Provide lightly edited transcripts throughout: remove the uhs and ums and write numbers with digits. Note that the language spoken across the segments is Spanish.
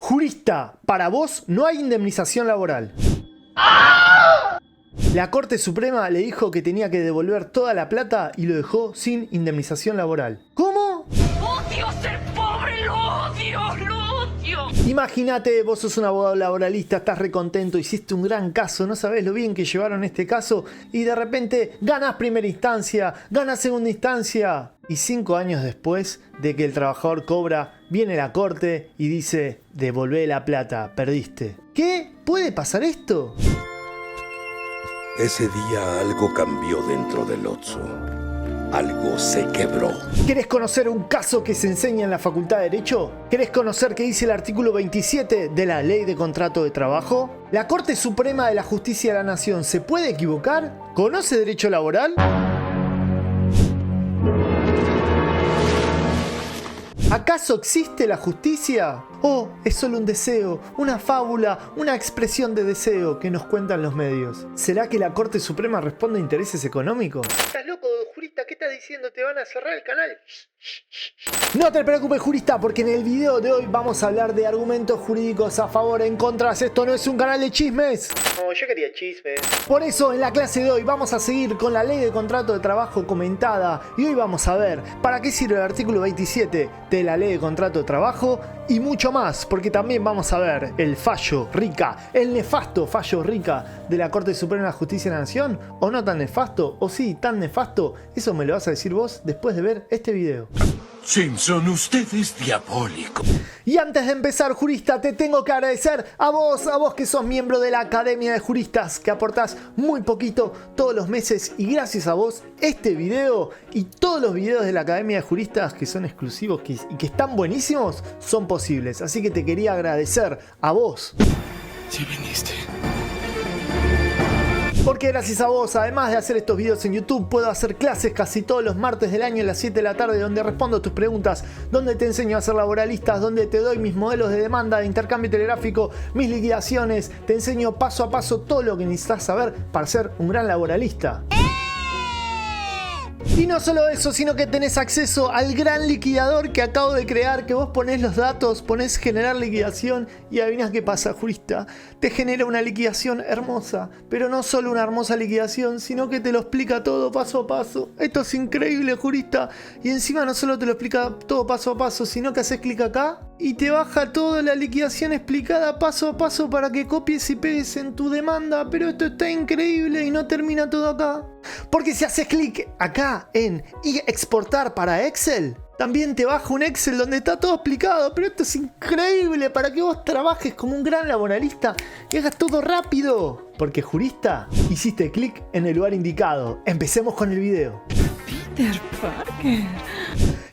Jurista, para vos no hay indemnización laboral. La Corte Suprema le dijo que tenía que devolver toda la plata y lo dejó sin indemnización laboral. ¿Cómo? ¡Odio ser pobre! ¡Lo odio! ¡Lo odio! Imagínate, vos sos un abogado laboralista, estás recontento, hiciste un gran caso, no sabés lo bien que llevaron este caso y de repente ganás primera instancia, ganás segunda instancia. Y 5 años después de que el trabajador cobra, viene la corte y dice: devolvé la plata, perdiste. ¿Qué? ¿Puede pasar esto? Ese día algo cambió dentro del Otso. Algo se quebró. ¿Querés conocer un caso que se enseña en la Facultad de Derecho? ¿Querés conocer qué dice el artículo 27 de la Ley de Contrato de Trabajo? ¿La Corte Suprema de la Justicia de la Nación se puede equivocar? ¿Conoce derecho laboral? ¿Acaso existe la justicia? ¿O es solo un deseo, una fábula, una expresión de deseo que nos cuentan los medios? ¿Será que la Corte Suprema responde a intereses económicos? ¿Estás loco, jurista? ¿Qué estás diciendo? ¿Te van a cerrar el canal? No te preocupes, jurista, porque en el video de hoy vamos a hablar de argumentos jurídicos a favor, en contra. Esto no es un canal de chismes. No, yo quería chismes. Por eso, en la clase de hoy vamos a seguir con la Ley de Contrato de Trabajo comentada. Y hoy vamos a ver para qué sirve el artículo 27 de la Ley de Contrato de Trabajo y mucho más, porque también vamos a ver el fallo Rica, el nefasto fallo Rica de la Corte Suprema de Justicia de la Nación, o no tan nefasto, o sí, tan nefasto. Eso me lo vas a decir vos después de ver este video. Simpson, usted es diabólico. Y antes de empezar, jurista, te tengo que agradecer a vos que sos miembro de la Academia de Juristas, que aportás muy poquito todos los meses, y gracias a vos este video y todos los videos de la Academia de Juristas que son exclusivos y que están buenísimos son posibles. Así que te quería agradecer a vos. Si viniste. Porque gracias a vos, además de hacer estos videos en YouTube, puedo hacer clases casi todos los martes del año a las 7 de la tarde, donde respondo tus preguntas, donde te enseño a ser laboralistas, donde te doy mis modelos de demanda, de intercambio telegráfico, mis liquidaciones, te enseño paso a paso todo lo que necesitas saber para ser un gran laboralista. Y no solo eso, sino que tenés acceso al gran liquidador que acabo de crear, que vos ponés los datos, ponés generar liquidación y adivinás qué pasa, jurista. Te genera una liquidación hermosa, pero no solo una hermosa liquidación, sino que te lo explica todo paso a paso. Esto es increíble, jurista. Y encima no solo te lo explica todo paso a paso, sino que haces clic acá y te baja toda la liquidación explicada paso a paso para que copies y pegues en tu demanda. Pero esto está increíble y no termina todo acá. Porque si haces clic acá en exportar para Excel, también te baja un Excel donde está todo explicado. Pero esto es increíble para que vos trabajes como un gran laboralista y hagas todo rápido. Porque, jurista, hiciste clic en el lugar indicado. Empecemos con el video. Peter Parker.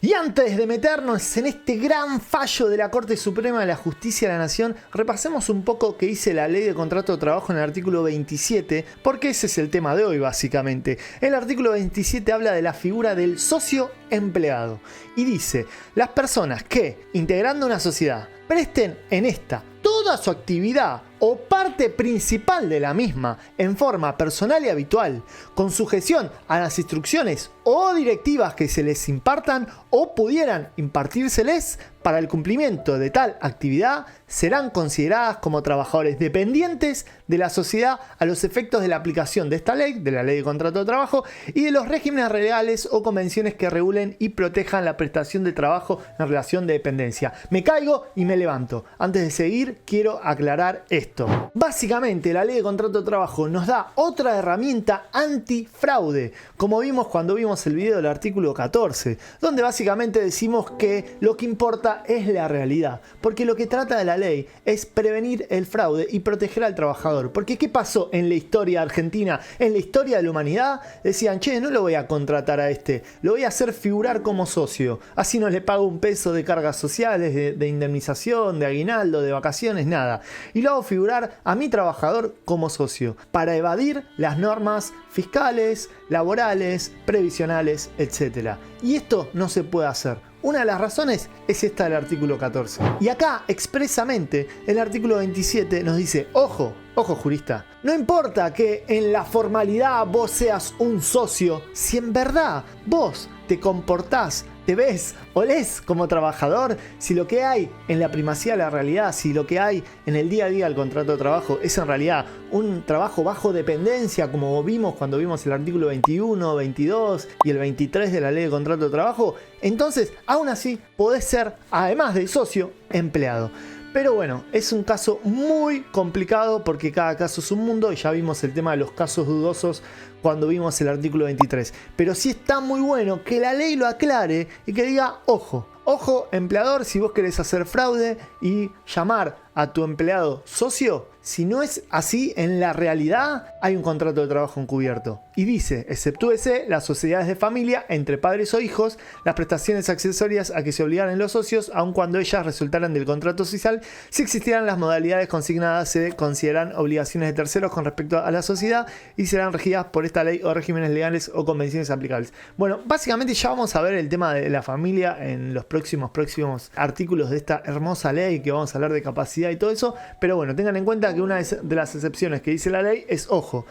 Y antes de meternos en este gran fallo de la Corte Suprema de la Justicia de la Nación, repasemos un poco qué dice la Ley de Contrato de Trabajo en el artículo 27, porque ese es el tema de hoy básicamente. El artículo 27 habla de la figura del socio empleado y dice: las personas que, integrando una sociedad, presten en esta toda su actividad o parte principal de la misma en forma personal y habitual, con sujeción a las instrucciones o directivas que se les impartan o pudieran impartírseles para el cumplimiento de tal actividad, serán consideradas como trabajadores dependientes de la sociedad a los efectos de la aplicación de esta ley, de la Ley de Contrato de Trabajo, y de los regímenes legales o convenciones que regulen y protejan la prestación de trabajo en relación de dependencia. Me caigo y me levanto. Antes de seguir, quiero aclarar esto. Básicamente, la Ley de Contrato de Trabajo nos da otra herramienta antifraude, como vimos cuando vimos el video del artículo 14, donde básicamente decimos que lo que importa es la realidad, porque lo que trata de la ley es prevenir el fraude y proteger al trabajador. Porque ¿qué pasó en la historia argentina? En la historia de la humanidad decían: che, no lo voy a contratar a este, lo voy a hacer figurar como socio, así no le pago un peso de cargas sociales, de indemnización, de aguinaldo, de vacaciones, nada, y lo hago figurar a mi trabajador como socio, para evadir las normas fiscales, laborales, previsionales, etc. Y esto no se puede hacer. Una de las razones es esta del artículo 14. Y acá, expresamente, el artículo 27 nos dice: ojo, ojo, jurista, no importa que en la formalidad vos seas un socio, si en verdad vos te comportás te ves, olés como trabajador, si lo que hay en la primacía de la realidad, si lo que hay en el día a día del contrato de trabajo es en realidad un trabajo bajo dependencia, como vimos cuando vimos el artículo 21, 22 y el 23 de la ley de contrato de trabajo, entonces aún así podés ser, además de socio, empleado. Pero bueno, es un caso muy complicado porque cada caso es un mundo y ya vimos el tema de los casos dudosos cuando vimos el artículo 23. Pero sí está muy bueno que la ley lo aclare y que diga, ojo, empleador, si vos querés hacer fraude y llamar a tu empleado socio, si no es así en la realidad, hay un contrato de trabajo encubierto. Y dice, exceptúese las sociedades de familia entre padres o hijos, las prestaciones accesorias a que se obligaran los socios, aun cuando ellas resultaran del contrato social, si existieran las modalidades consignadas, se consideran obligaciones de terceros con respecto a la sociedad y serán regidas por esta ley o regímenes legales o convenciones aplicables. Bueno, básicamente ya vamos a ver el tema de la familia en los próximos artículos de esta hermosa ley, que vamos a hablar de capacidad y todo eso, pero bueno, tengan en cuenta que una de las excepciones que dice la ley es ojo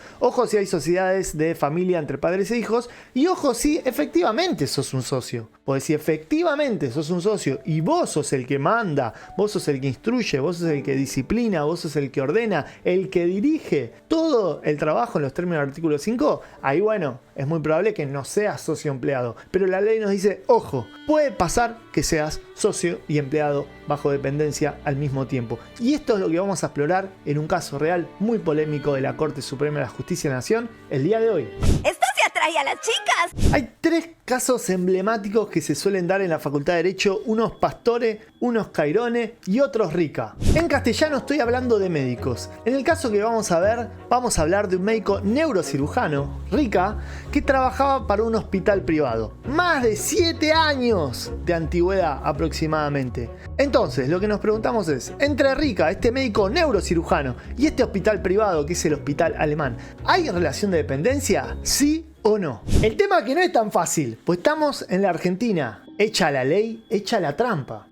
si hay sociedades de familia entre padres e hijos, y ojo si efectivamente sos un socio, porque si efectivamente sos un socio y vos sos el que manda, vos sos el que instruye, vos sos el que disciplina, vos sos el que ordena, el que dirige todo el trabajo en los términos del artículo 5, ahí bueno, es muy probable que no seas socio empleado, pero la ley nos dice, ojo, puede pasar que seas socio y empleado bajo dependencia al mismo tiempo. Y esto es lo que vamos a explorar en un caso real muy polémico de la Corte Suprema de la Justicia de la Nación el día de hoy. ¡Esto se atrae a las chicas! Hay 3 casos emblemáticos que se suelen dar en la Facultad de Derecho, unos Pastore, unos Cairone y otros Rica. En castellano estoy hablando de médicos. En el caso que vamos a ver, vamos a hablar de un médico neurocirujano, Rica, que trabajaba para un hospital privado. Más de 7 años de antigüedad aproximadamente. Entonces, lo que nos preguntamos es, entre Rica, este médico neurocirujano, y este hospital privado, que es el Hospital Alemán, ¿hay relación de dependencia? ¿Sí o no? El tema que no es tan fácil, pues estamos en la Argentina. Echa la ley, echa la trampa.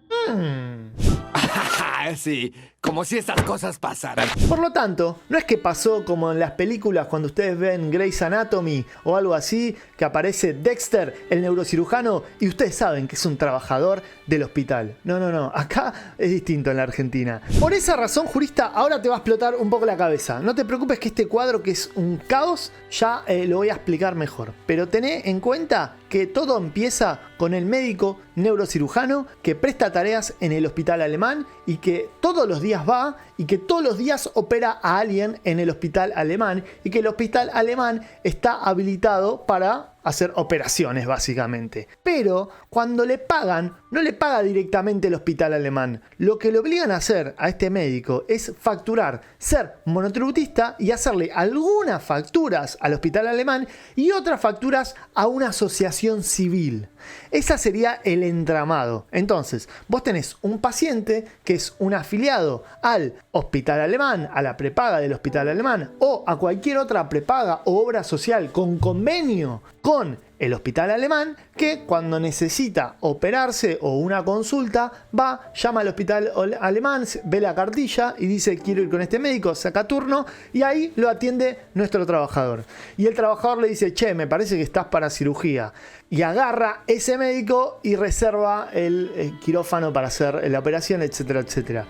Sí, como si esas cosas pasaran. Por lo tanto, no es que pasó como en las películas cuando ustedes ven Grey's Anatomy o algo así, que aparece Dexter, el neurocirujano, y ustedes saben que es un trabajador del hospital. No, acá es distinto en la Argentina. Por esa razón, jurista, ahora te va a explotar un poco la cabeza. No te preocupes que este cuadro, que es un caos, ya lo voy a explicar mejor. Pero tené en cuenta que todo empieza con el médico neurocirujano que presta tareas en el Hospital Alemán y que todos los días va y que todos los días opera a alguien en el Hospital Alemán y que el Hospital Alemán está habilitado para hacer operaciones básicamente. Pero cuando le pagan, no le paga directamente el Hospital Alemán. Lo que le obligan a hacer a este médico es facturar, ser monotributista y hacerle algunas facturas al Hospital Alemán y otras facturas a una asociación civil. Ese sería el entramado. Entonces, vos tenés un paciente que es un afiliado al Hospital Alemán, a la prepaga del Hospital Alemán o a cualquier otra prepaga o obra social con convenio con el Hospital Alemán, que cuando necesita operarse o una consulta va, llama al Hospital Alemán, ve la cartilla y dice quiero ir con este médico, saca turno y ahí lo atiende nuestro trabajador. Y el trabajador le dice, che, me parece que estás para cirugía. Y agarra ese médico y reserva el quirófano para hacer la operación, etcétera, etcétera.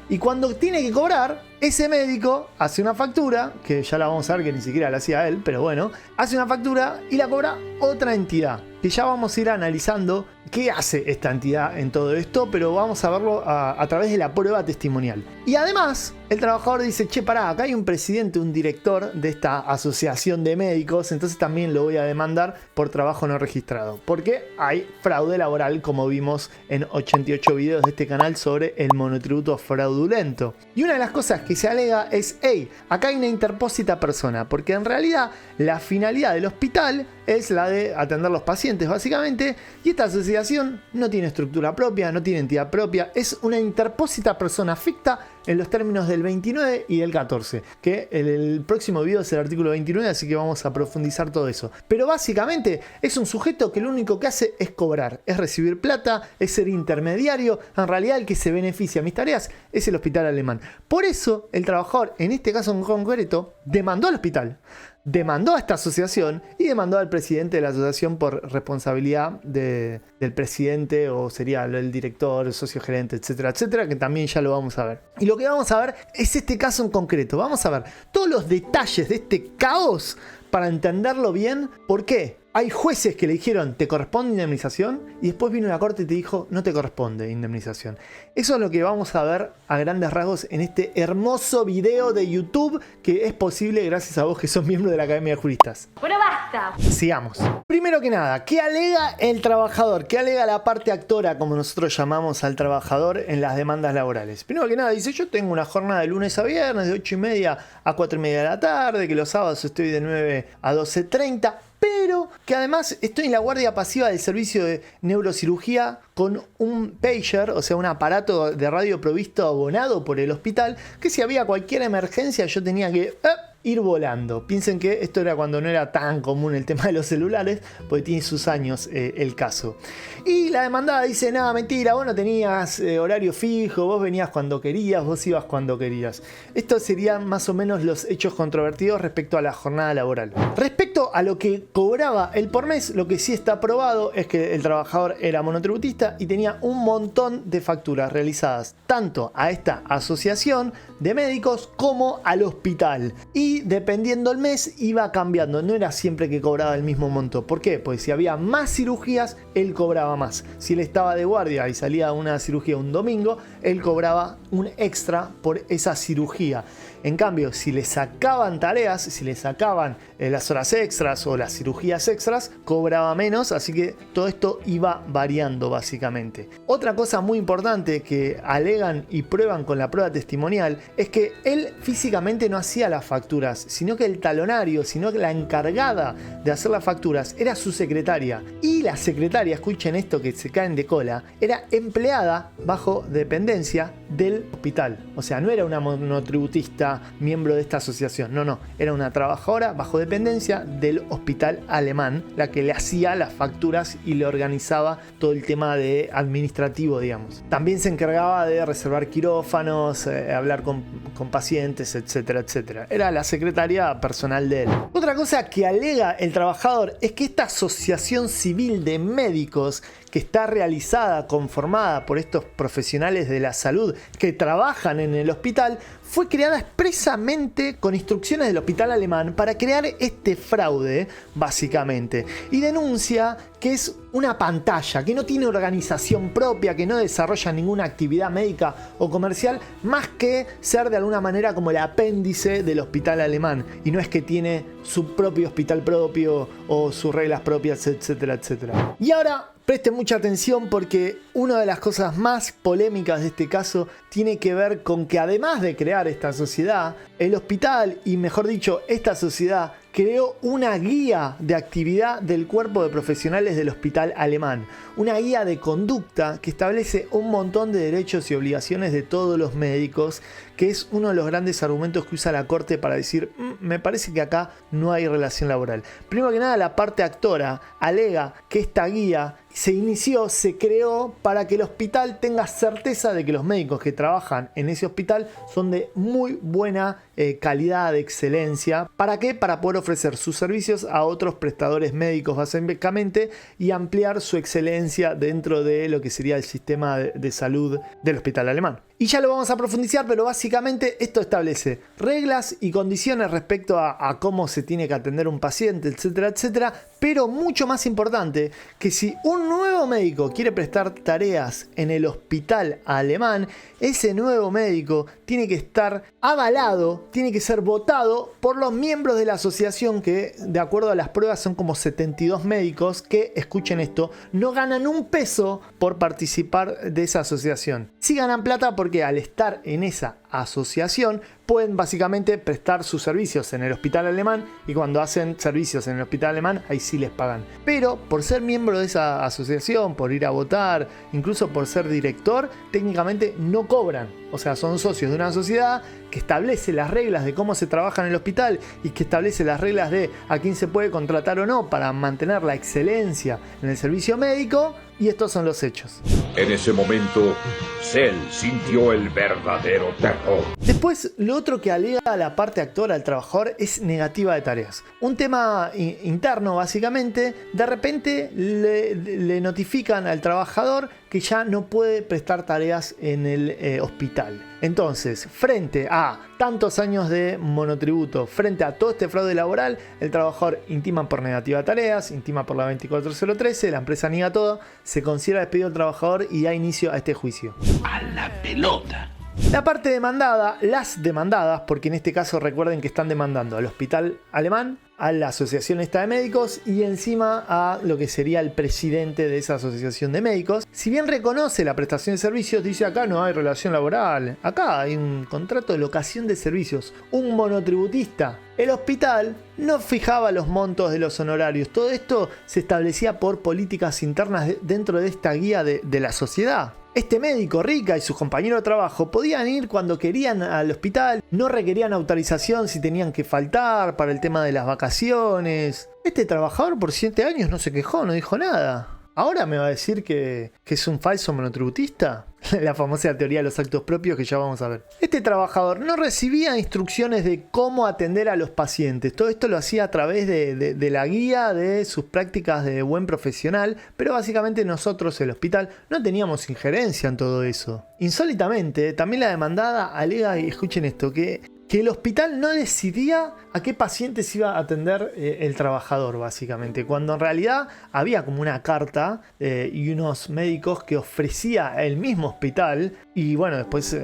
Y cuando tiene que cobrar, ese médico hace una factura, que ya la vamos a ver que ni siquiera la hacía él, pero bueno, hace una factura y la cobra otra entidad, que ya vamos a ir analizando qué hace esta entidad en todo esto, pero vamos a verlo a través de la prueba testimonial. Y además, el trabajador dice, che, pará, acá hay un presidente, un director de esta asociación de médicos, entonces también lo voy a demandar por trabajo no registrado, porque hay fraude laboral, como vimos en 88 videos de este canal sobre el monotributo fraudulento. Y una de las cosas que se alega es, hey, acá hay una interpósita persona, porque en realidad la finalidad del hospital es la de atender los pacientes básicamente, y esta asociación no tiene estructura propia, no tiene entidad propia, es una interpósita persona ficta en los términos del 29 y del 14, que el próximo video es el artículo 29, así que vamos a profundizar todo eso. Pero básicamente es un sujeto que lo único que hace es cobrar, es recibir plata, es ser intermediario. En realidad el que se beneficia de mis tareas es el Hospital Alemán. Por eso el trabajador, en este caso en concreto, demandó al hospital. demandó a esta asociación y demandó al presidente de la asociación por responsabilidad del presidente, o sería el director, el socio gerente, etcétera, etcétera, que también ya lo vamos a ver. Y lo que vamos a ver es este caso en concreto. Vamos a ver todos los detalles de este caos para entenderlo bien. ¿Por qué? Hay jueces que le dijeron, ¿te corresponde indemnización? Y después vino la corte y te dijo, no te corresponde indemnización. Eso es lo que vamos a ver a grandes rasgos en este hermoso video de YouTube, que es posible gracias a vos que sos miembro de la Academia de Juristas. Bueno, basta. Sigamos. Primero que nada, ¿qué alega el trabajador? ¿Qué alega la parte actora, como nosotros llamamos al trabajador en las demandas laborales? Primero que nada, dice, yo tengo una jornada de lunes a viernes, de 8:30 a 4:30 de la tarde, que los sábados estoy de 9 a 12:30, pero que además estoy en la guardia pasiva del servicio de neurocirugía con un pager, o sea, un aparato de radio provisto abonado por el hospital, que si había cualquier emergencia yo tenía que ir volando. Piensen que esto era cuando no era tan común el tema de los celulares, porque tiene sus años el caso. Y la demandada dice, nada, mentira, vos no tenías horario fijo, vos venías cuando querías, vos ibas cuando querías. Estos serían más o menos los hechos controvertidos respecto a la jornada laboral. Respecto a lo que cobraba el por mes, lo que sí está probado es que el trabajador era monotributista y tenía un montón de facturas realizadas tanto a esta asociación de médicos como al hospital. Y dependiendo el mes iba cambiando, no era siempre que cobraba el mismo monto. ¿Por qué? Pues si había más cirugías, él cobraba más. Si él estaba de guardia y salía a una cirugía un domingo, él cobraba un extra por esa cirugía. En cambio, si le sacaban tareas, si le sacaban las horas extras o las cirugías extras, cobraba menos, así que todo esto iba variando básicamente. Otra cosa muy importante que alegan y prueban con la prueba testimonial es que él físicamente no hacía las facturas, sino que el talonario, sino que la encargada de hacer las facturas era su secretaria. Y la secretaria, escuchen esto que se caen de cola, era empleada bajo dependencia del hospital. O sea, no era una monotributista miembro de esta asociación, no, era una trabajadora bajo dependencia del hospital alemán, la que le hacía las facturas y le organizaba todo el tema de administrativo, digamos. También se encargaba de reservar quirófanos, hablar con pacientes, etcétera, etcétera. Era la secretaria personal de él. Otra cosa que alega el trabajador es que esta asociación civil de médicos, que está realizada, conformada por estos profesionales de la salud que trabajan en el hospital, fue creada expresamente con instrucciones del hospital alemán para crear este fraude, básicamente. Y denuncia que es una pantalla, que no tiene organización propia, que no desarrolla ninguna actividad médica o comercial, más que ser de alguna manera como el apéndice del hospital alemán. Y no es que tiene su propio hospital propio o sus reglas propias, etcétera, etcétera. Y ahora presten mucha atención, porque una de las cosas más polémicas de este caso tiene que ver con que, además de crear esta sociedad, el hospital, y mejor dicho, esta sociedad, creó una guía de actividad del cuerpo de profesionales del hospital alemán. Una guía de conducta que establece un montón de derechos y obligaciones de todos los médicos, que es uno de los grandes argumentos que usa la corte para decir, me parece que acá no hay relación laboral. Primero que nada, la parte actora alega que esta guía se creó para que el hospital tenga certeza de que los médicos que trabajan en ese hospital son de muy buena calidad, de excelencia. ¿Para qué? Para poder ofrecer sus servicios a otros prestadores médicos básicamente y ampliar su excelencia dentro de lo que sería el sistema de salud del hospital alemán. Y ya lo vamos a profundizar, pero básicamente esto establece reglas y condiciones respecto a cómo se tiene que atender un paciente, etcétera, etcétera. Pero mucho más importante, que si un nuevo médico quiere prestar tareas en el hospital alemán, ese nuevo médico tiene que estar avalado, tiene que ser votado por los miembros de la asociación, que de acuerdo a las pruebas son como 72 médicos que, escuchen esto, no ganan un peso por participar de esa asociación. Sí ganan plata porque al estar en esa asociación pueden básicamente prestar sus servicios en el hospital alemán, y cuando hacen servicios en el hospital alemán ahí sí les pagan. Pero por ser miembro de esa asociación, por ir a votar, incluso por ser director, técnicamente no cobran. O sea, son socios de una sociedad que establece las reglas de cómo se trabaja en el hospital y que establece las reglas de a quién se puede contratar o no para mantener la excelencia en el servicio médico, y estos son los hechos. En ese momento, Cell sintió el verdadero terror. Después, lo otro que alega la parte actora al trabajador es negativa de tareas. Un tema interno, básicamente, de repente le notifican al trabajador que ya no puede prestar tareas en el hospital. Entonces, frente a tantos años de monotributo, frente a todo este fraude laboral, el trabajador intima por negativa de tareas, intima por la 24013, la empresa niega todo, se considera despedido al trabajador y da inicio a este juicio. A la pelota. La parte demandada, las demandadas, porque en este caso recuerden que están demandando al hospital alemán, a la asociación esta de médicos y encima a lo que sería el presidente de esa asociación de médicos. Si bien reconoce la prestación de servicios, dice acá no hay relación laboral, acá hay un contrato de locación de servicios, un monotributista. El hospital no fijaba los montos de los honorarios, todo esto se establecía por políticas internas dentro de esta guía de la sociedad. Este médico Rica y sus compañeros de trabajo podían ir cuando querían al hospital, no requerían autorización si tenían que faltar para el tema de las vacaciones. Este trabajador por 7 años no se quejó, no dijo nada. ¿Ahora me va a decir que es un falso monotributista? La famosa teoría de los actos propios que ya vamos a ver. Este trabajador no recibía instrucciones de cómo atender a los pacientes. Todo esto lo hacía a través de la guía de sus prácticas de buen profesional, pero básicamente nosotros, el hospital, no teníamos injerencia en todo eso. Insólitamente, también la demandada alega, y escuchen esto, que el hospital no decidía a qué pacientes iba a atender el trabajador, básicamente, cuando en realidad había como una carta y unos médicos que ofrecía el mismo hospital, y bueno, después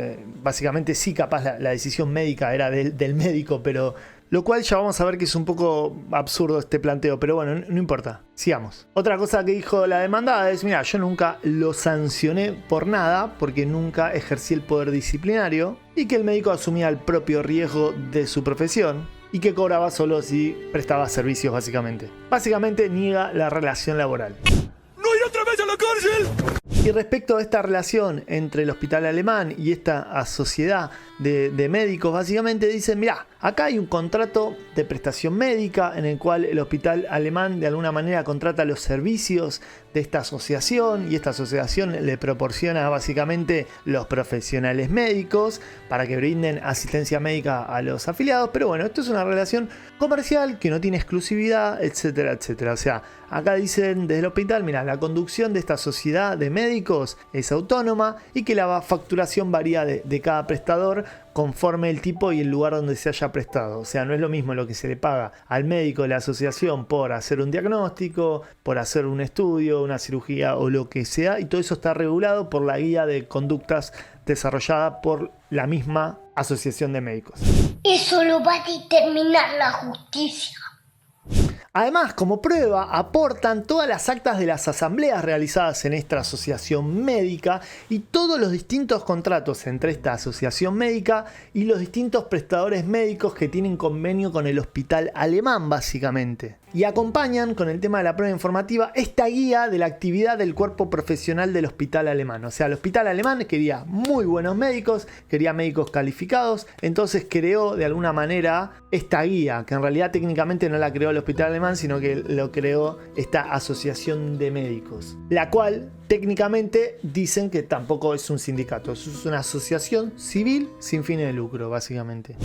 básicamente sí, capaz la decisión médica era del médico, pero lo cual ya vamos a ver que es un poco absurdo este planteo, pero bueno, no importa, sigamos. Otra cosa que dijo la demandada es, mira, yo nunca lo sancioné por nada, porque nunca ejercí el poder disciplinario, y que el médico asumía el propio riesgo de su profesión, y que cobraba solo si prestaba servicios, básicamente. Básicamente niega la relación laboral. ¡No ir otra vez a la cárcel! Y respecto a esta relación entre el hospital alemán y esta sociedad de médicos, básicamente dicen, mirá, acá hay un contrato de prestación médica en el cual el hospital alemán de alguna manera contrata los servicios de esta asociación y esta asociación le proporciona básicamente los profesionales médicos para que brinden asistencia médica a los afiliados, pero bueno, esto es una relación comercial que no tiene exclusividad, etcétera, etcétera. O sea, acá dicen desde el hospital, mira, la conducción de esta sociedad de médicos es autónoma y que la facturación varía de cada prestador conforme el tipo y el lugar donde se haya prestado. O sea, no es lo mismo lo que se le paga al médico de la asociación por hacer un diagnóstico, por hacer un estudio, una cirugía o lo que sea, y todo eso está regulado por la guía de conductas desarrollada por la misma asociación de médicos. Eso lo va a determinar la justicia. Además, como prueba, aportan todas las actas de las asambleas realizadas en esta asociación médica y todos los distintos contratos entre esta asociación médica y los distintos prestadores médicos que tienen convenio con el hospital alemán, básicamente. Y acompañan con el tema de la prueba informativa esta guía de la actividad del cuerpo profesional del hospital alemán. O sea, el hospital alemán quería muy buenos médicos, quería médicos calificados, entonces creó de alguna manera esta guía, que en realidad técnicamente no la creó el hospital alemán, sino que lo creó esta asociación de médicos, la cual técnicamente dicen que tampoco es un sindicato, es una asociación civil sin fines de lucro, básicamente.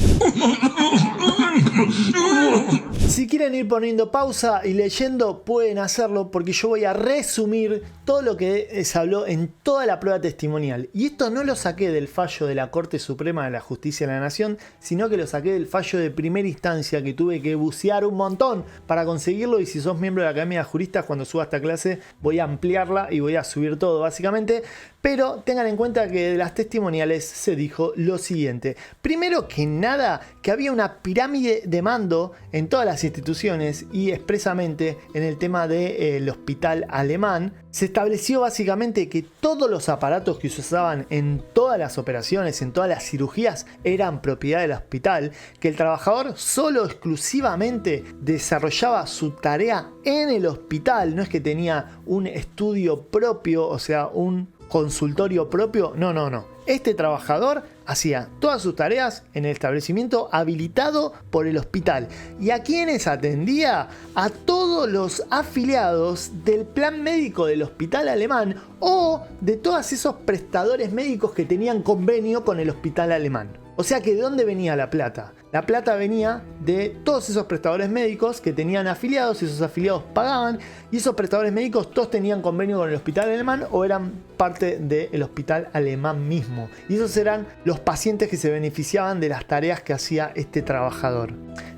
Si quieren ir poniendo pausa y leyendo, pueden hacerlo, porque yo voy a resumir todo lo que se habló en toda la prueba testimonial. Y esto no lo saqué del fallo de la Corte Suprema de la Justicia de la Nación, sino que lo saqué del fallo de primera instancia, que tuve que bucear un montón para conseguirlo. Y si sos miembro de la Academia de Juristas, cuando suba esta clase voy a ampliarla y voy a subir todo, básicamente. Pero tengan en cuenta que de las testimoniales se dijo lo siguiente. Primero que nada, que había una pirámide de mando en todas las instituciones y expresamente en el tema del hospital alemán. Se estableció básicamente que todos los aparatos que se usaban en todas las operaciones, en todas las cirugías, eran propiedad del hospital, que el trabajador solo exclusivamente desarrollaba su tarea en el hospital, no es que tenía un estudio propio, o sea, un consultorio propio, no. Este trabajador hacía todas sus tareas en el establecimiento habilitado por el hospital. ¿Y a quiénes atendía? A todos los afiliados del plan médico del hospital alemán o de todos esos prestadores médicos que tenían convenio con el hospital alemán. O sea que ¿de dónde venía la plata? La plata venía de todos esos prestadores médicos que tenían afiliados, y esos afiliados pagaban, y esos prestadores médicos todos tenían convenio con el hospital alemán o eran parte del hospital alemán mismo. Y esos eran los pacientes que se beneficiaban de las tareas que hacía este trabajador.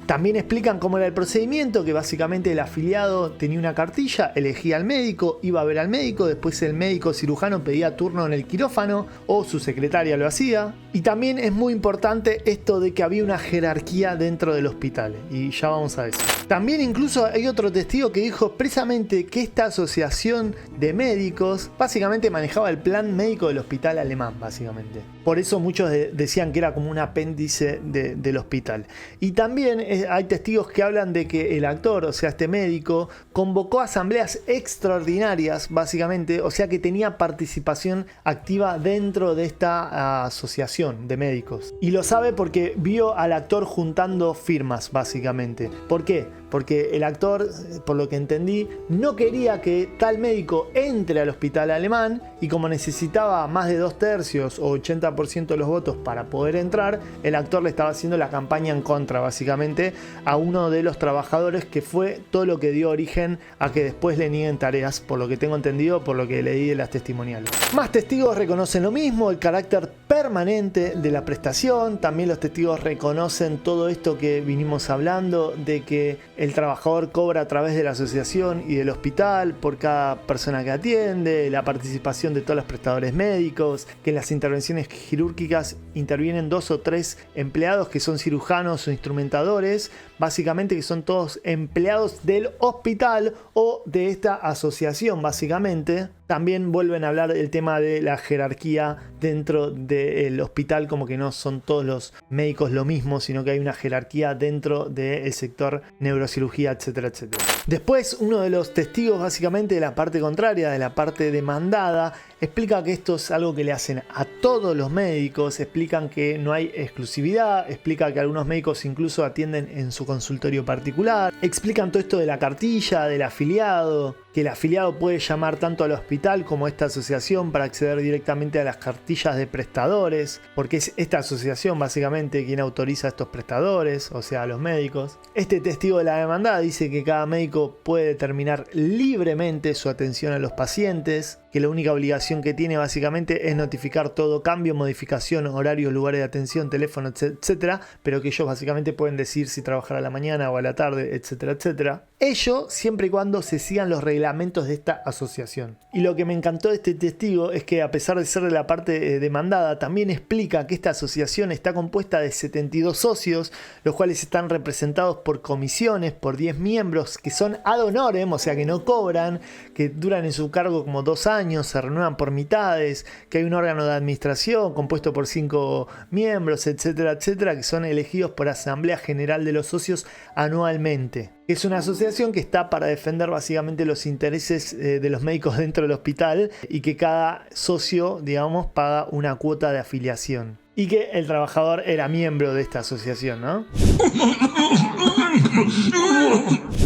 También explican cómo era el procedimiento, que básicamente el afiliado tenía una cartilla, elegía al médico, iba a ver al médico, después el médico cirujano pedía turno en el quirófano o su secretaria lo hacía. Y también es muy importante esto de que había una jerarquía dentro del hospital, y ya vamos a eso. También incluso hay otro testigo que dijo expresamente que esta asociación de médicos básicamente manejaba el plan médico del hospital alemán, básicamente. Por eso muchos decían que era como un apéndice del hospital. Y también hay testigos que hablan de que el actor, o sea, este médico, convocó asambleas extraordinarias, básicamente, o sea que tenía participación activa dentro de esta asociación de médicos. Y lo sabe porque vio al actor juntando firmas, básicamente. ¿Por qué? Porque el actor, por lo que entendí, no quería que tal médico entre al hospital alemán, y como necesitaba más de 2/3 o 80% de los votos para poder entrar, el actor le estaba haciendo la campaña en contra, básicamente, a uno de los trabajadores, que fue todo lo que dio origen a que después le nieguen tareas, por lo que tengo entendido, por lo que leí de las testimoniales. Más testigos reconocen lo mismo, el carácter permanente de la prestación. También los testigos reconocen todo esto que vinimos hablando, de que el trabajador cobra a través de la asociación y del hospital por cada persona que atiende, la participación de todos los prestadores médicos, que en las intervenciones quirúrgicas intervienen 2 o 3 empleados que son cirujanos o instrumentadores, básicamente que son todos empleados del hospital o de esta asociación, básicamente. También vuelven a hablar del tema de la jerarquía dentro del hospital, como que no son todos los médicos lo mismo, sino que hay una jerarquía dentro del sector neurocirugía, etcétera, etcétera. Después, uno de los testigos, básicamente de la parte contraria, de la parte demandada, explica que esto es algo que le hacen a todos los médicos, explican que no hay exclusividad, explica que algunos médicos incluso atienden en su consultorio particular, explican todo esto de la cartilla, del afiliado, que el afiliado puede llamar tanto al hospital como a esta asociación para acceder directamente a las cartillas de prestadores, porque es esta asociación básicamente quien autoriza a estos prestadores, o sea, a los médicos. Este testigo de la demandada dice que cada médico puede determinar libremente su atención a los pacientes, que la única obligación que tiene básicamente es notificar todo cambio, modificación, horario, lugares de atención, teléfono, etcétera, pero que ellos básicamente pueden decir si trabajar a la mañana o a la tarde, etcétera, etcétera. Ello siempre y cuando se sigan los reglamentos de esta asociación. Y lo que me encantó de este testigo es que, a pesar de ser de la parte demandada, también explica que esta asociación está compuesta de 72 socios, los cuales están representados por comisiones, por 10 miembros que son ad honorem, o sea que no cobran, que duran en su cargo como 2 años, se renuevan por mitades, que hay un órgano de administración compuesto por 5 miembros, etcétera, etcétera, que son elegidos por Asamblea General de los Socios anualmente. Es una asociación que está para defender básicamente los intereses de los médicos dentro del hospital, y que cada socio, digamos, paga una cuota de afiliación. Y que el trabajador era miembro de esta asociación, ¿no?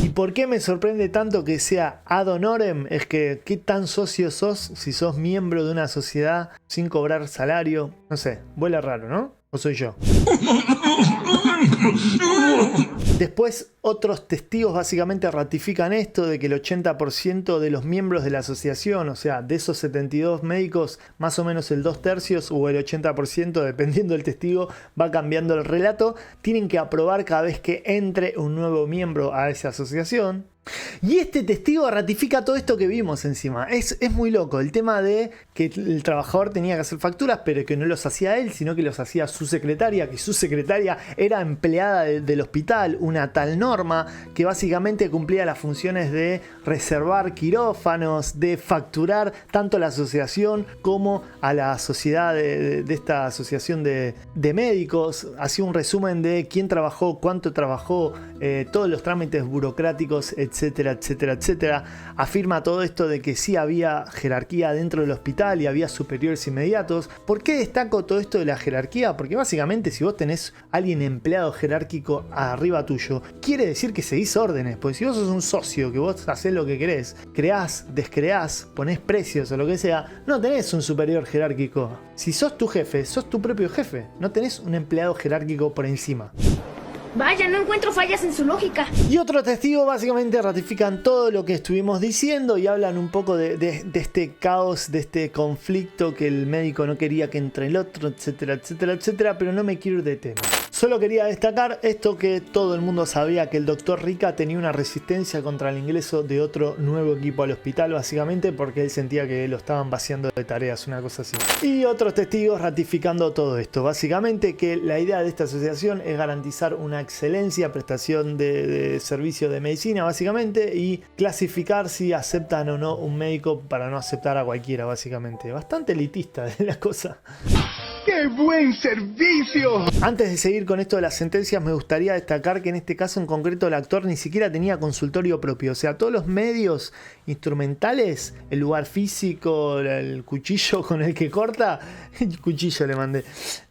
¿Y por qué me sorprende tanto que sea ad honorem? Es que, ¿qué tan socio sos si sos miembro de una sociedad sin cobrar salario? No sé, vuela raro, ¿no? ¿O soy yo? Después, otros testigos básicamente ratifican esto de que el 80% de los miembros de la asociación, o sea, de esos 72 médicos, más o menos el 2/3 o el 80%, dependiendo del testigo, va cambiando el relato, tienen que aprobar cada vez que entre un nuevo miembro a esa asociación. Y este testigo ratifica todo esto que vimos encima. Es muy loco el tema de que el trabajador tenía que hacer facturas, pero que no los hacía él, sino que los hacía su secretaria, que su secretaria era empleada del hospital, una tal Norma, que básicamente cumplía las funciones de reservar quirófanos, de facturar tanto a la asociación como a la sociedad de esta asociación de médicos. Hacía un resumen de quién trabajó, cuánto trabajó, todos los trámites burocráticos, etc. etcétera, etcétera, etcétera. Afirma todo esto de que sí había jerarquía dentro del hospital y había superiores inmediatos. ¿Por qué destaco todo esto de la jerarquía? Porque básicamente si vos tenés a alguien empleado jerárquico arriba tuyo, quiere decir que seguís órdenes. Porque si vos sos un socio, que vos hacés lo que querés, creás, descreás, ponés precios o lo que sea, no tenés un superior jerárquico. Si sos tu jefe, sos tu propio jefe. No tenés un empleado jerárquico por encima. Vaya, no encuentro fallas en su lógica. Y otros testigos básicamente ratifican todo lo que estuvimos diciendo y hablan un poco de este caos, de este conflicto que el médico no quería que entre el otro, etcétera, etcétera, etcétera, pero no me quiero ir de tema. Solo quería destacar esto que todo el mundo sabía, que el Dr. Rica tenía una resistencia contra el ingreso de otro nuevo equipo al hospital, básicamente porque él sentía que lo estaban vaciando de tareas, una cosa así. Y otros testigos ratificando todo esto, básicamente que la idea de esta asociación es garantizar una excelencia, prestación de servicio de medicina, básicamente, y clasificar si aceptan o no un médico para no aceptar a cualquiera, básicamente. Bastante elitista de la cosa. ¡Qué buen servicio! Antes de seguir con esto de las sentencias, me gustaría destacar que en este caso en concreto el actor ni siquiera tenía consultorio propio. O sea, todos los medios instrumentales, el lugar físico, el cuchillo con el que corta, el cuchillo le mandé,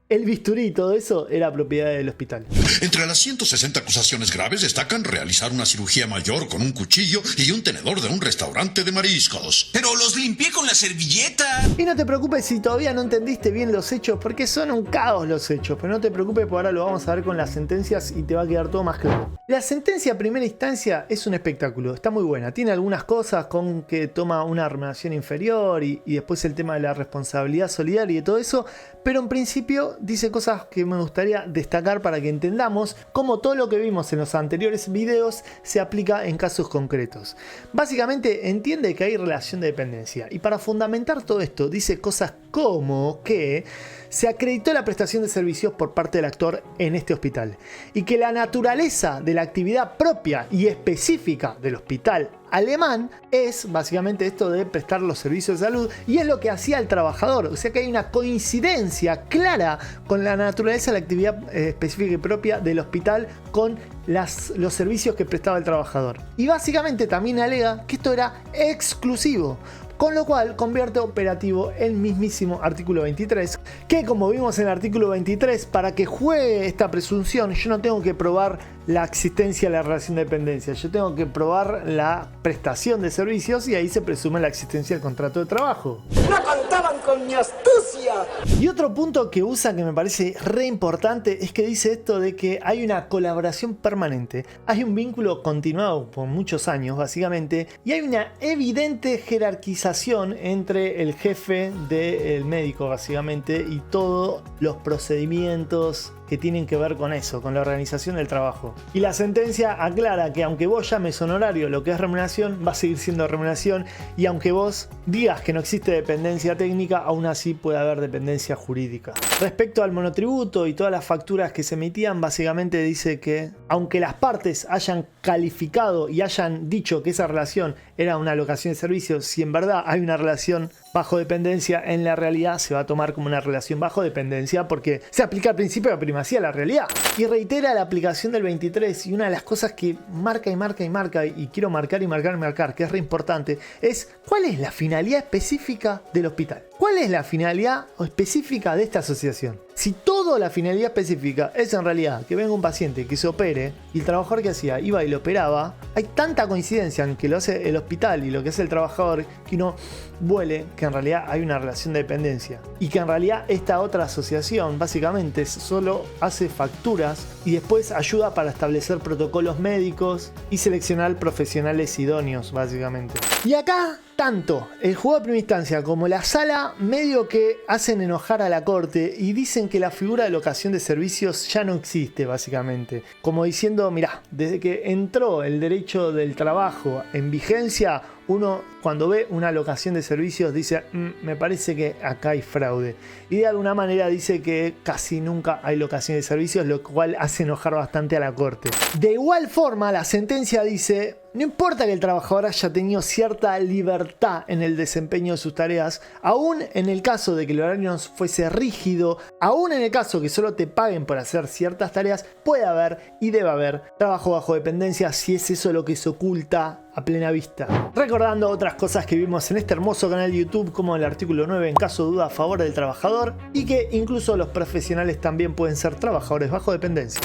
el bisturí y todo eso era propiedad del hospital. Entre las 160 acusaciones graves destacan realizar una cirugía mayor con un cuchillo y un tenedor de un restaurante de mariscos. Pero los limpié con la servilleta. Y no te preocupes si todavía no entendiste bien los hechos, porque son un caos los hechos. Pero no te preocupes, porque ahora lo vamos a ver con las sentencias y te va a quedar todo más claro. La sentencia a primera instancia es un espectáculo, está muy buena. Tiene algunas cosas con que toma una remuneración inferior y después el tema de la responsabilidad solidaria y todo eso. Pero en principio dice cosas que me gustaría destacar para que entendamos cómo todo lo que vimos en los anteriores videos se aplica en casos concretos. Básicamente entiende que hay relación de dependencia y para fundamentar todo esto dice cosas como que se acreditó la prestación de servicios por parte del actor en este hospital y que la naturaleza de la actividad propia y específica del hospital alemán es básicamente esto de prestar los servicios de salud y es lo que hacía el trabajador. O sea que hay una coincidencia clara con la naturaleza de la actividad específica y propia del hospital con los servicios que prestaba el trabajador. Y básicamente también alega que esto era exclusivo, con lo cual convierte operativo el mismísimo artículo 23, que como vimos en el artículo 23, para que juegue esta presunción yo no tengo que probar la existencia de la relación de dependencia, yo tengo que probar la prestación de servicios y ahí se presume la existencia del contrato de trabajo. ¡No contaban con mi astucia! Y otro punto que usa que me parece re importante es que dice esto de que hay una colaboración permanente, hay un vínculo continuado por muchos años básicamente y hay una evidente jerarquización entre el jefe del médico básicamente y todos los procedimientos que tienen que ver con eso, con la organización del trabajo. Y la sentencia aclara que aunque vos llames honorario lo que es remuneración, va a seguir siendo remuneración y aunque vos digas que no existe dependencia técnica, aún así puede haber dependencia jurídica. Respecto al monotributo y todas las facturas que se emitían, básicamente dice que aunque las partes hayan calificado y hayan dicho que esa relación era una alocación de servicios, si en verdad hay una relación bajo dependencia, en la realidad se va a tomar como una relación bajo dependencia porque se aplica el principio de primacía a la realidad. Y reitera la aplicación del 23 y una de las cosas que marca y marca y marca y quiero marcar y marcar y marcar, que es re importante, es cuál es la finalidad específica del hospital. ¿Cuál es la finalidad específica de esta asociación? Si toda la finalidad específica es en realidad que venga un paciente que se opere y el trabajador que hacía iba y lo operaba, hay tanta coincidencia en que lo hace el hospital y lo que hace el trabajador que uno vuele que en realidad hay una relación de dependencia y que en realidad esta otra asociación básicamente solo hace facturas y después ayuda para establecer protocolos médicos y seleccionar profesionales idóneos básicamente. Y acá tanto el juzgado de primera instancia como la sala medio que hacen enojar a la corte y dicen que la figura de locación de servicios ya no existe básicamente. Como diciendo, mirá, desde que entró el derecho del trabajo en vigencia, uno cuando ve una locación de servicios dice, me parece que acá hay fraude. Y de alguna manera dice que casi nunca hay locación de servicios, lo cual hace enojar bastante a la corte. De igual forma, la sentencia dice, no importa que el trabajador haya tenido cierta libertad en el desempeño de sus tareas, aún en el caso de que el horario no fuese rígido, aún en el caso que solo te paguen por hacer ciertas tareas, puede haber y debe haber trabajo bajo dependencia si es eso lo que se oculta a plena vista. Recordando otras cosas que vimos en este hermoso canal de YouTube, como el artículo 9 en caso de duda a favor del trabajador, y que incluso los profesionales también pueden ser trabajadores bajo dependencia.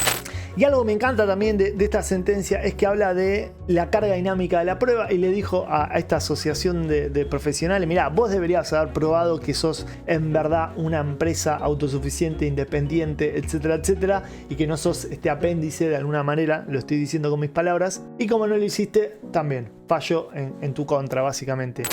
Y algo que me encanta también de esta sentencia es que habla de la carga dinámica de la prueba y le dijo a esta asociación de profesionales: mirá, vos deberías haber probado que sos en verdad una empresa autosuficiente, independiente, etcétera, etcétera, y que no sos este apéndice de alguna manera, lo estoy diciendo con mis palabras, y como no lo hiciste, también fallo en tu contra, básicamente.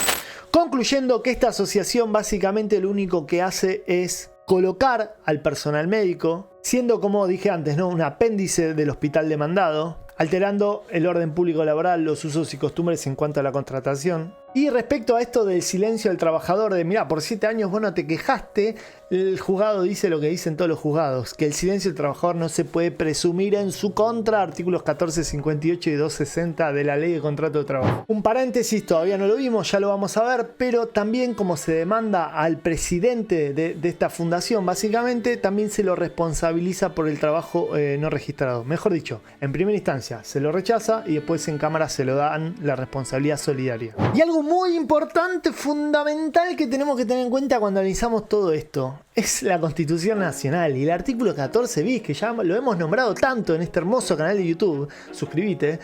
Concluyendo que esta asociación básicamente lo único que hace es colocar al personal médico, siendo, como dije antes, ¿no?, un apéndice del hospital demandado, alterando el orden público laboral, los usos y costumbres en cuanto a la contratación. Y respecto a esto del silencio del trabajador, de mirá, por 7 años vos no te quejaste, el juzgado dice lo que dicen todos los juzgados, que el silencio del trabajador no se puede presumir en su contra, artículos 14, 58 y 260 de la Ley de Contrato de Trabajo. Un paréntesis, todavía no lo vimos, ya lo vamos a ver, pero también como se demanda al presidente de esta fundación, básicamente también se lo responsabiliza por el trabajo no registrado. Mejor dicho, en primera instancia se lo rechaza y después en cámara se lo dan la responsabilidad solidaria. Y algo muy importante, fundamental, que tenemos que tener en cuenta cuando analizamos todo esto es la Constitución Nacional y el artículo 14 bis, que ya lo hemos nombrado tanto en este hermoso canal de YouTube. Suscríbete.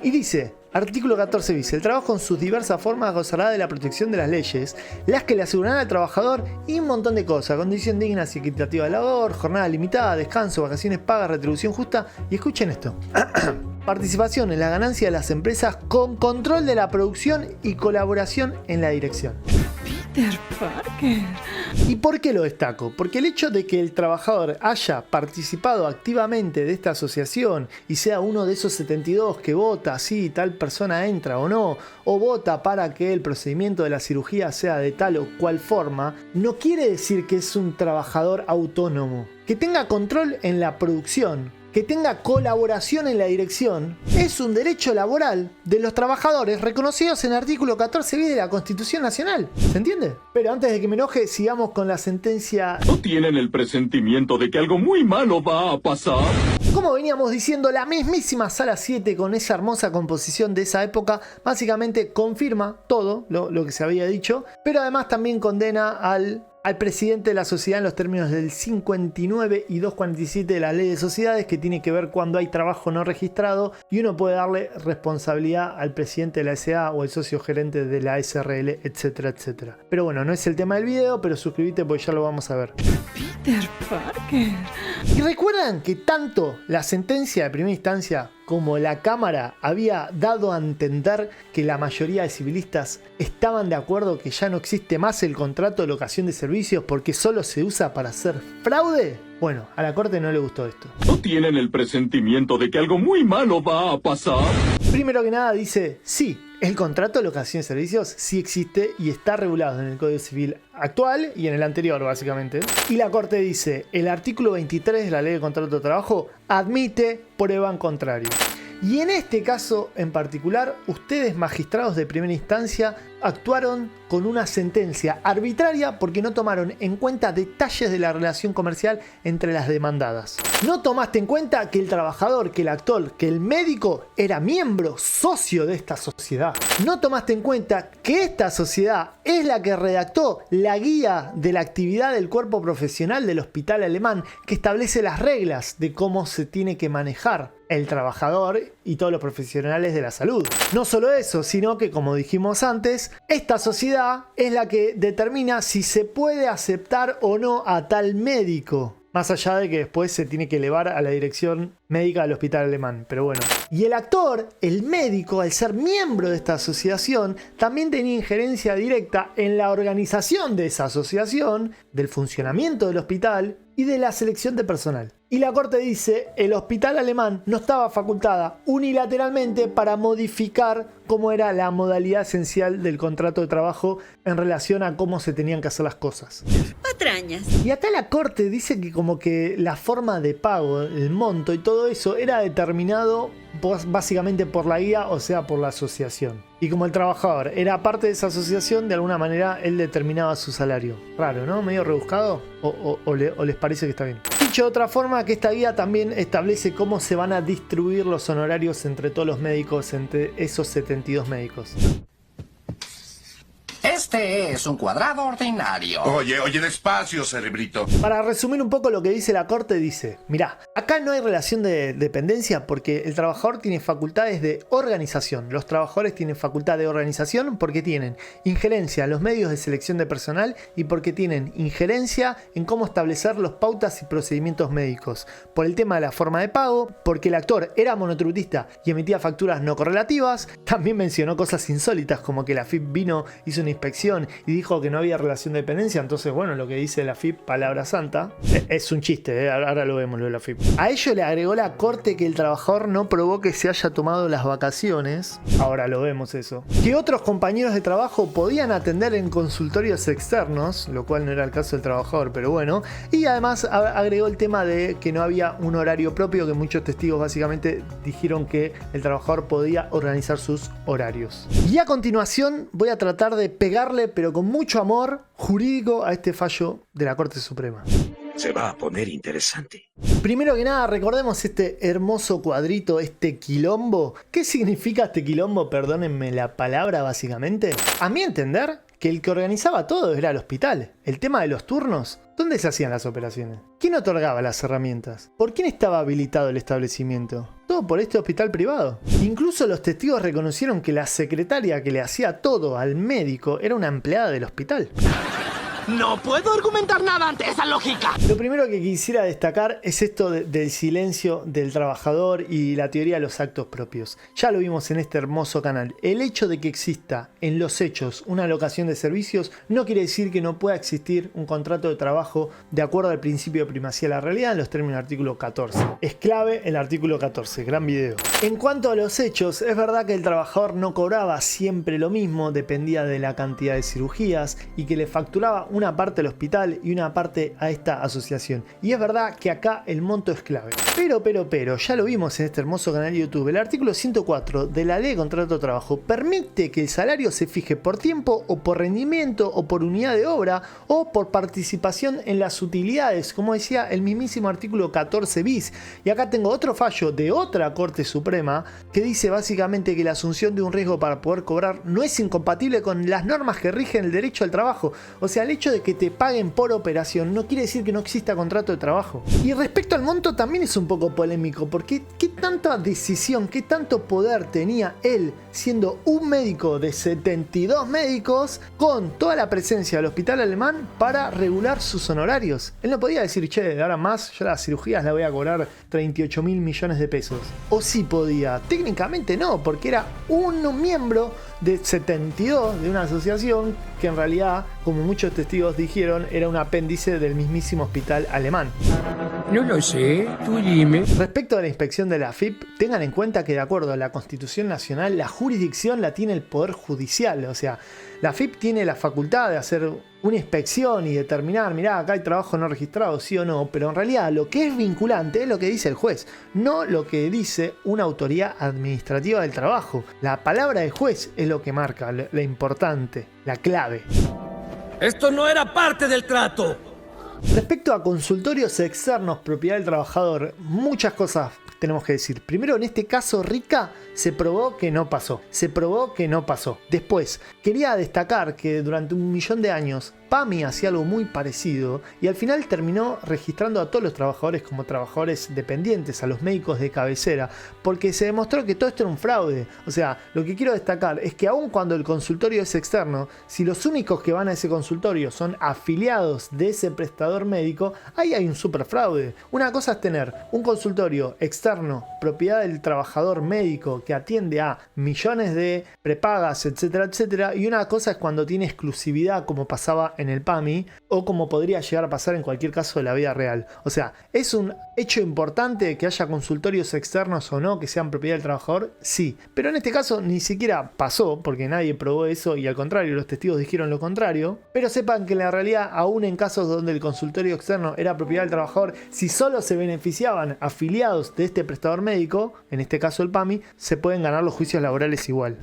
Y dice: artículo 14 bis. El trabajo en sus diversas formas gozará de la protección de las leyes, las que le asegurarán al trabajador y un montón de cosas: condición digna y equitativa de labor, jornada limitada, descanso, vacaciones pagas, retribución justa. Y escuchen esto: participación en la ganancia de las empresas con control de la producción y colaboración en la dirección. Peter Parker. ¿Y por qué lo destaco? Porque el hecho de que el trabajador haya participado activamente de esta asociación y sea uno de esos 72 que vota si tal persona entra o no, o vota para que el procedimiento de la cirugía sea de tal o cual forma, no quiere decir que es un trabajador autónomo. Que tenga control en la producción, que tenga colaboración en la dirección, es un derecho laboral de los trabajadores reconocidos en el artículo 14 bis de la Constitución Nacional. ¿Se entiende? Pero antes de que me enoje, sigamos con la sentencia. ¿No tienen el presentimiento de que algo muy malo va a pasar? Como veníamos diciendo, la mismísima Sala 7, con esa hermosa composición de esa época, básicamente confirma todo lo que se había dicho, pero además también condena al presidente de la sociedad en los términos del 59 y 247 de la Ley de Sociedades, que tiene que ver cuando hay trabajo no registrado y uno puede darle responsabilidad al presidente de la SA o el socio gerente de la SRL, etcétera, etcétera. Pero bueno, no es el tema del video, pero suscríbete porque ya lo vamos a ver. Peter Parker. ¿Y recuerdan que tanto la sentencia de primera instancia como la Cámara había dado a entender que la mayoría de civilistas estaban de acuerdo que ya no existe más el contrato de locación de servicios porque solo se usa para hacer fraude? Bueno, a la Corte no le gustó esto. ¿No tienen el presentimiento de que algo muy malo va a pasar? Primero que nada dice, sí, el contrato de locación de servicios sí existe y está regulado en el Código Civil actual y en el anterior, básicamente. Y la Corte dice, el artículo 23 de la Ley de Contrato de Trabajo admite prueba en contrario. Y en este caso en particular, ustedes, magistrados de primera instancia, actuaron con una sentencia arbitraria porque no tomaron en cuenta detalles de la relación comercial entre las demandadas. No tomaste en cuenta que el trabajador, que el actor, que el médico era miembro, socio de esta sociedad. No tomaste en cuenta que esta sociedad es la que redactó la guía de la actividad del cuerpo profesional del hospital alemán, que establece las reglas de cómo se tiene que manejar el trabajador y todos los profesionales de la salud. No solo eso, sino que, como dijimos antes, esta sociedad es la que determina si se puede aceptar o no a tal médico. Más allá de que después se tiene que elevar a la dirección médica del hospital alemán. Pero bueno. Y el actor, el médico, al ser miembro de esta asociación, también tenía injerencia directa en la organización de esa asociación, del funcionamiento del hospital y de la selección de personal. Y la Corte dice, el hospital alemán no estaba facultada unilateralmente para modificar cómo era la modalidad esencial del contrato de trabajo en relación a cómo se tenían que hacer las cosas. Patrañas. Y acá la Corte dice que como que la forma de pago, el monto y todo eso era determinado básicamente por la guía, o sea, por la asociación. Y como el trabajador era parte de esa asociación, de alguna manera él determinaba su salario. Raro, ¿no? ¿Medio rebuscado? ¿O les parece que está bien? Dicho de otra forma, que esta guía también establece cómo se van a distribuir los honorarios entre todos los médicos, entre esos 72 médicos. Este es un cuadrado ordinario. Oye, despacio, cerebrito. Para resumir un poco lo que dice la corte, dice: mirá, acá no hay relación de dependencia porque el trabajador tiene facultades de organización. Los trabajadores tienen facultad de organización porque tienen injerencia en los medios de selección de personal y porque tienen injerencia en cómo establecer los pautas y procedimientos médicos. Por el tema de la forma de pago, porque el actor era monotributista y emitía facturas no correlativas. También mencionó cosas insólitas como que la AFIP hizo una inspección y dijo que no había relación de dependencia. Entonces, bueno, lo que dice la AFIP, palabra santa, es un chiste, ahora lo vemos lo de la AFIP. A ello le agregó la corte que el trabajador no probó que se haya tomado las vacaciones. Ahora lo vemos eso. Que otros compañeros de trabajo podían atender en consultorios externos, lo cual no era el caso del trabajador, pero bueno. Y además agregó el tema de que no había un horario propio, que muchos testigos básicamente dijeron que el trabajador podía organizar sus horarios. Y a continuación voy a tratar de pegarle, pero con mucho amor jurídico, a este fallo de la Corte Suprema. Se va a poner interesante. Primero que nada, recordemos este hermoso cuadrito, este quilombo. ¿Qué significa este quilombo? Perdónenme la palabra, básicamente. A mi entender, que el que organizaba todo era el hospital. El tema de los turnos, ¿dónde se hacían las operaciones? ¿Quién otorgaba las herramientas? ¿Por quién estaba habilitado el establecimiento? Todo por este hospital privado. Incluso los testigos reconocieron que la secretaria que le hacía todo al médico era una empleada del hospital. No puedo argumentar nada ante esa lógica. Lo primero que quisiera destacar es esto del silencio del trabajador y la teoría de los actos propios. Ya lo vimos en este hermoso canal. El hecho de que exista en los hechos una locación de servicios no quiere decir que no pueda existir un contrato de trabajo de acuerdo al principio de primacía de la realidad en los términos del artículo 14. Es clave el artículo 14, gran video. En cuanto a los hechos, es verdad que el trabajador no cobraba siempre lo mismo, dependía de la cantidad de cirugías y que le facturaba una parte al hospital y una parte a esta asociación. Y es verdad que acá el monto es clave. Pero, ya lo vimos en este hermoso canal de YouTube. El artículo 104 de la Ley de Contrato de Trabajo permite que el salario se fije por tiempo o por rendimiento o por unidad de obra o por participación en las utilidades, como decía el mismísimo artículo 14 bis. Y acá tengo otro fallo de otra Corte Suprema que dice básicamente que la asunción de un riesgo para poder cobrar no es incompatible con las normas que rigen el derecho al trabajo. O sea, el hecho de que te paguen por operación no quiere decir que no exista contrato de trabajo. Y respecto al monto también es un poco polémico, porque qué tanta decisión, qué tanto poder tenía él siendo un médico de 72 médicos con toda la presencia del hospital alemán para regular sus honorarios. Él no podía decir, che, de ahora más yo las cirugías las voy a cobrar 38 mil millones de pesos. O sí podía, técnicamente no, porque era un miembro de 72 de una asociación que en realidad, como muchos testigos dijeron, era un apéndice del mismísimo hospital alemán. No lo sé, tú dime. Respecto a la inspección de la AFIP, tengan en cuenta que de acuerdo a la Constitución Nacional, la jurisdicción la tiene el Poder Judicial. O sea, la AFIP tiene la facultad de hacer una inspección y determinar, mirá, acá hay trabajo no registrado, sí o no, pero en realidad lo que es vinculante es lo que dice el juez, no lo que dice una autoridad administrativa del trabajo. La palabra del juez es lo que marca, la importante, la clave. Esto no era parte del trato. Respecto a consultorios externos propiedad del trabajador, muchas cosas tenemos que decir. Primero, en este caso Rica se probó que no pasó. Después, quería destacar que durante 1.000.000 de años PAMI hacía algo muy parecido y al final terminó registrando a todos los trabajadores como trabajadores dependientes, a los médicos de cabecera, porque se demostró que todo esto era un fraude. O sea, lo que quiero destacar es que aun cuando el consultorio es externo, si los únicos que van a ese consultorio son afiliados de ese prestador médico, ahí hay un super fraude. Una cosa es tener un consultorio externo, propiedad del trabajador médico que atiende a millones de prepagas, etcétera, etcétera, y una cosa es cuando tiene exclusividad, como pasaba en el PAMI o como podría llegar a pasar en cualquier caso de la vida real. O sea, ¿es un hecho importante que haya consultorios externos o no que sean propiedad del trabajador? Sí, pero en este caso ni siquiera pasó porque nadie probó eso y al contrario, los testigos dijeron lo contrario. Pero sepan que en la realidad, aún en casos donde el consultorio consultorio externo era propiedad del trabajador, si solo se beneficiaban afiliados de este prestador médico, en este caso el PAMI, se pueden ganar los juicios laborales igual.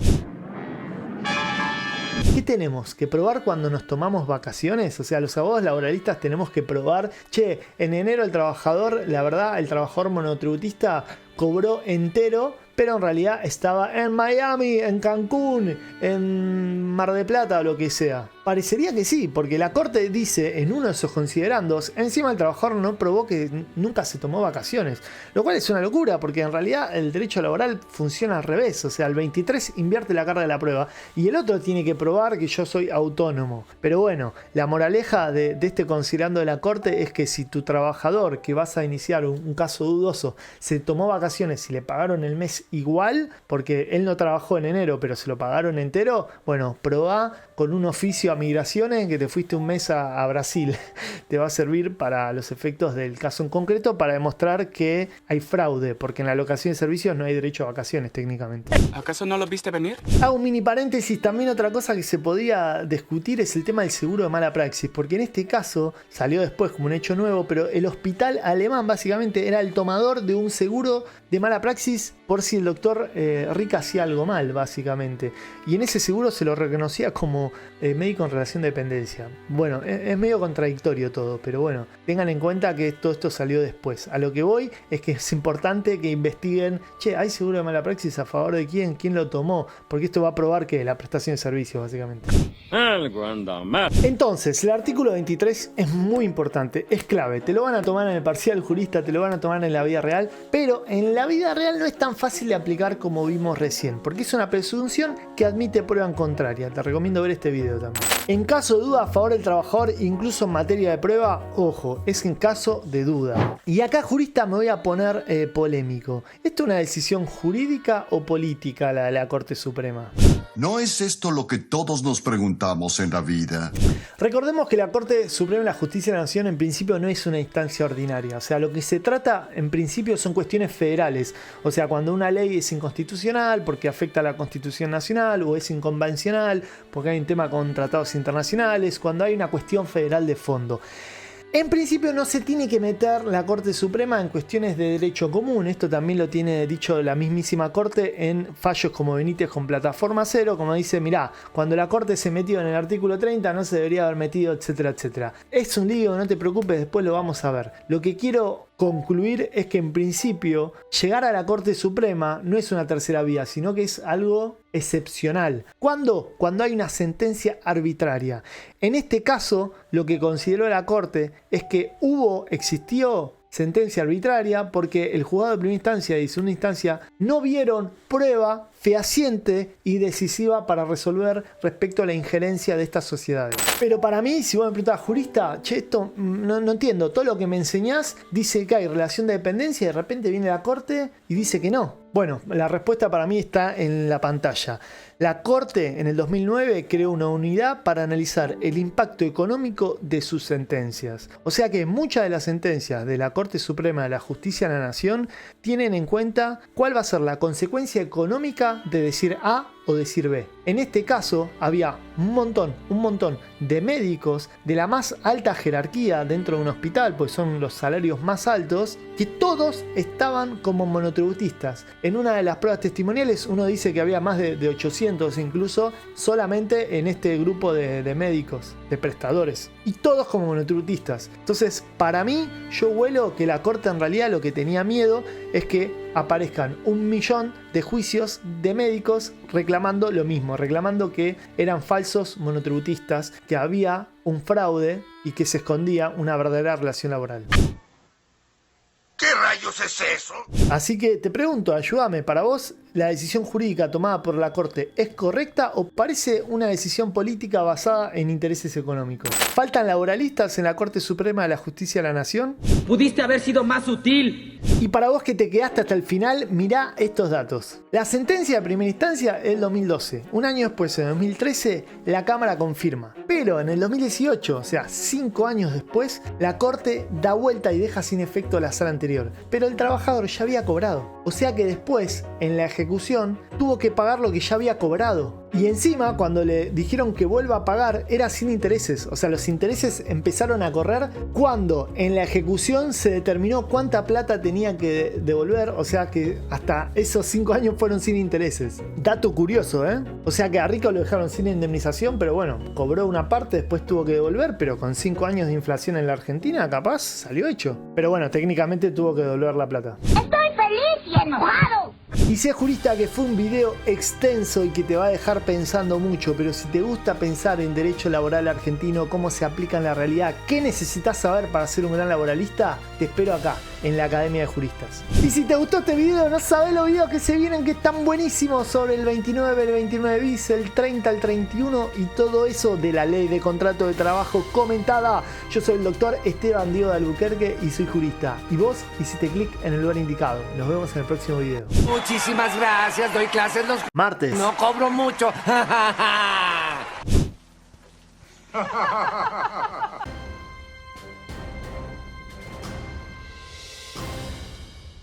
¿Qué tenemos que probar cuando nos tomamos vacaciones? O sea, los abogados laboralistas tenemos que probar, en enero el trabajador, la verdad, el trabajador monotributista cobró entero, pero en realidad estaba en Miami, en Cancún, en Mar del Plata o lo que sea. Parecería que sí, porque la corte dice en uno de esos considerandos, encima el trabajador no probó que nunca se tomó vacaciones, lo cual es una locura, porque en realidad el derecho laboral funciona al revés, o sea, el 23 invierte la carga de la prueba y el otro tiene que probar que yo soy autónomo. Pero bueno, la moraleja de este considerando de la corte es que si tu trabajador que vas a iniciar un caso dudoso se tomó vacaciones y le pagaron el mes igual, porque él no trabajó en enero pero se lo pagaron entero, bueno, probá con un oficio a migraciones que te fuiste un mes a Brasil. Te va a servir para los efectos del caso en concreto para demostrar que hay fraude, porque en la locación de servicios no hay derecho a vacaciones técnicamente. ¿Acaso no lo viste venir? Hago un mini paréntesis, también otra cosa que se podía discutir es el tema del seguro de mala praxis, porque en este caso salió después como un hecho nuevo, pero el hospital alemán básicamente era el tomador de un seguro de mala praxis por si el doctor Rick hacía algo mal, básicamente. Y en ese seguro se lo reconocía como médico en relación de dependencia. Bueno, es medio contradictorio todo, pero bueno, tengan en cuenta que todo esto salió después. A lo que voy es que es importante que investiguen, ¿hay seguro de mala praxis a favor de quién? ¿Quién lo tomó? Porque esto va a probar que la prestación de servicios, básicamente. Algo anda mal. Entonces, el artículo 23 es muy importante, es clave. Te lo van a tomar en el parcial jurista, te lo van a tomar en la vida real, pero en la vida real no es tan fácil de aplicar como vimos recién, porque es una presunción que admite prueba en contraria. Te recomiendo ver este video también. En caso de duda a favor del trabajador, incluso en materia de prueba, ojo, es en caso de duda. Y acá, jurista, me voy a poner polémico. ¿Esto es una decisión jurídica o política la de la Corte Suprema? ¿No es esto lo que todos nos preguntamos en la vida? Recordemos que la Corte Suprema de la Justicia de la Nación en principio no es una instancia ordinaria. O sea, lo que se trata en principio son cuestiones federales. O sea, cuando una ley es inconstitucional porque afecta a la Constitución Nacional, o es inconvencional porque hay un tema con tratados internacionales, cuando hay una cuestión federal de fondo. En principio no se tiene que meter la Corte Suprema en cuestiones de derecho común. Esto también lo tiene dicho la mismísima Corte en fallos como Benítez con Plataforma Cero, como dice, mirá, cuando la Corte se metió en el artículo 30 no se debería haber metido, etcétera, etcétera. Es un lío, no te preocupes, después lo vamos a ver. Lo que quiero concluir es que en principio llegar a la Corte Suprema no es una tercera vía, sino que es algo excepcional. ¿Cuándo? Cuando hay una sentencia arbitraria. En este caso, lo que consideró la Corte es que existió sentencia arbitraria porque el juzgado de primera instancia y segunda instancia no vieron prueba fehaciente y decisiva para resolver respecto a la injerencia de estas sociedades. Pero para mí, si vos me preguntás, jurista, esto no entiendo, todo lo que me enseñás dice que hay relación de dependencia y de repente viene la Corte y dice que no. Bueno, la respuesta para mí está en la pantalla. La Corte en el 2009 creó una unidad para analizar el impacto económico de sus sentencias. O sea que muchas de las sentencias de la Corte Suprema de la Justicia de la Nación tienen en cuenta cuál va a ser la consecuencia económica de decir A o decir B. En este caso había un montón de médicos de la más alta jerarquía dentro de un hospital, pues son los salarios más altos, que todos estaban como monotributistas. En una de las pruebas testimoniales uno dice que había más de 800 incluso solamente en este grupo de médicos, de prestadores, y todos como monotributistas. Entonces, para mí, yo huelo que la Corte en realidad lo que tenía miedo es que aparezcan 1 millón de juicios de médicos reclamando lo mismo, reclamando que eran falsos monotributistas, que había un fraude y que se escondía una verdadera relación laboral. ¿Qué rayos es eso? Así que te pregunto, ayúdame, para vos, ¿la decisión jurídica tomada por la Corte es correcta o parece una decisión política basada en intereses económicos? ¿Faltan laboralistas en la Corte Suprema de la Justicia de la Nación? Pudiste haber sido más sutil. Y para vos que te quedaste hasta el final, mirá estos datos. La sentencia de primera instancia es el 2012. Un año después, en 2013, la Cámara confirma. Pero en el 2018, o sea, 5 años después, la Corte da vuelta y deja sin efecto la sala anterior. Pero el trabajador ya había cobrado. O sea que después, en la ejecución ejecución, tuvo que pagar lo que ya había cobrado. Y encima, cuando le dijeron que vuelva a pagar, era sin intereses. O sea, los intereses empezaron a correr cuando en la ejecución se determinó cuánta plata tenía que devolver. O sea que hasta esos 5 años fueron sin intereses. Dato curioso, ¿eh? O sea que a Rico lo dejaron sin indemnización, pero bueno, cobró una parte, después tuvo que devolver, pero con 5 años de inflación en la Argentina, capaz salió hecho. Pero bueno, técnicamente tuvo que devolver la plata. Estoy feliz y enojado. Y sé, jurista, que fue un video extenso y que te va a dejar pensando mucho, pero si te gusta pensar en derecho laboral argentino, cómo se aplica en la realidad, qué necesitas saber para ser un gran laboralista, te espero acá, en la Academia de Juristas. Y si te gustó este video, no sabes los videos que se vienen que están buenísimos sobre el 29, el 29 bis, el 30, el 31 y todo eso de la ley de contrato de trabajo comentada. Yo soy el doctor Esteban Diego de Albuquerque y soy jurista. Y vos hiciste clic en el lugar indicado. Nos vemos en el próximo video. Muchísimas gracias, doy clases los Martes. No cobro mucho.